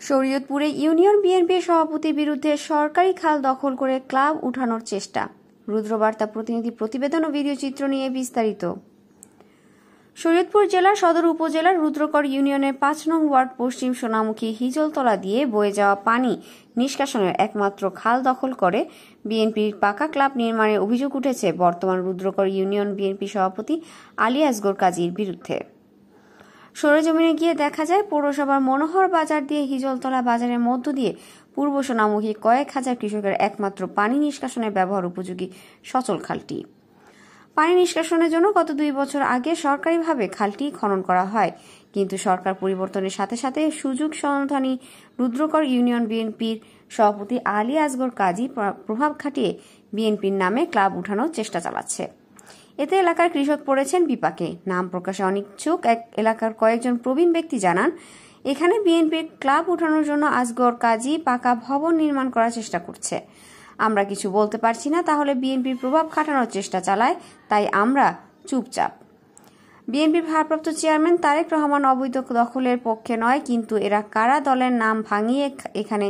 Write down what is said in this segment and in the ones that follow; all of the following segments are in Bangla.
শরীয়তপুরে ইউনিয়ন বিএনপির সভাপতির বিরুদ্ধে সরকারি খাল দখল করে ক্লাব উঠানোর চেষ্টা। রুদ্রবার্তা প্রতিনিধি প্রতিবেদন ও ভিডিও চিত্র নিয়ে বিস্তারিত। শরীয়তপুর জেলার সদর উপজেলার রুদ্রকর ইউনিয়নের ৫ নং ওয়ার্ড পশ্চিম সোনামুখী হিজলতলা দিয়ে বয়ে যাওয়া পানি নিষ্কাশনের একমাত্র খাল দখল করে বিএনপির পাকা ক্লাব নির্মাণের অভিযোগ উঠেছে বর্তমান রুদ্রকর ইউনিয়ন বিএনপি সভাপতি আলী আসগর কাজীর বিরুদ্ধে। সরেজমিনে গিয়ে দেখা যায় পৌরসভার মনোহর বাজার দিয়ে হিজলতলা বাজারের মধ্য দিয়ে পূর্ব সোনামুখী কয়েক হাজার কৃষকের একমাত্র পানি নিষ্কাশনের ব্যবহার উপযোগী সচল খালটি। পানি নিষ্কাশনের জন্য গত ২ বছর আগে সরকারিভাবে খালটি খনন করা হয়, কিন্তু সরকার পরিবর্তনের সাথে সাথে সুযোগ সন্ধানী রুদ্রকর ইউনিয়ন বিএনপির সভাপতি আলী আসগর কাজী প্রভাব খাটিয়ে বিএনপির নামে ক্লাব উঠানোর চেষ্টা চালাচ্ছে। এতে এলাকার কৃষক পড়েছেন বিপাকে। নাম প্রকাশে অনিচ্ছুক এক এলাকার কয়েকজন প্রবীণ ব্যক্তি জানান, এখানে বিএনপির ক্লাব উঠানোর জন্য আসগর কাজী পাকা ভবন নির্মাণ করার চেষ্টা করছে। আমরা কিছু বলতে পারছি না, তাহলে বিএনপির প্রভাব খাটানোর চেষ্টা চালায়, তাই আমরা চুপচাপ। বিএনপির ভারপ্রাপ্ত চেয়ারম্যান তারেক রহমান অবৈধ দখলের পক্ষে নয়, কিন্তু এরা কারা দলের নাম ভাঙিয়ে এখানে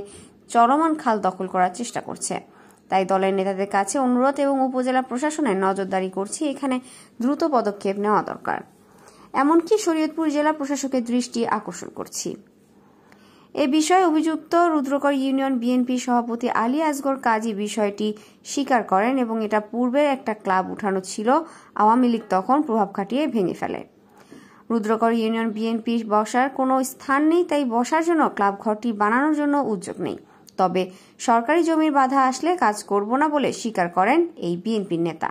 চলমান খাল দখল করার চেষ্টা করছে। তাই দলের নেতাদের কাছে অনুরোধ এবং উপজেলা প্রশাসনের নজরদারি করছি, এখানে দ্রুত পদক্ষেপ নেওয়া দরকার। এমনকি শরীয়তপুর জেলা প্রশাসকের দৃষ্টি আকর্ষণ করছি। এ বিষয়ে অভিযুক্ত রুদ্রকর ইউনিয়ন বিএনপি সভাপতি আলী আসগর কাজী বিষয়টি স্বীকার করেন এবং এটা পূর্বের একটা ক্লাব উঠানো ছিল, আওয়ামী লীগ তখন প্রভাব খাটিয়ে ভেঙে ফেলে। রুদ্রকর ইউনিয়ন বিএনপি বসার কোনো স্থান নেই, তাই বসার জন্য ক্লাব ঘরটি বানানোর জন্য উদ্যোগ নেই। তবে সরকারি জমির বাধা আসলে কাজ করব না বলে স্বীকার করেন এই বিএনপির নেতা।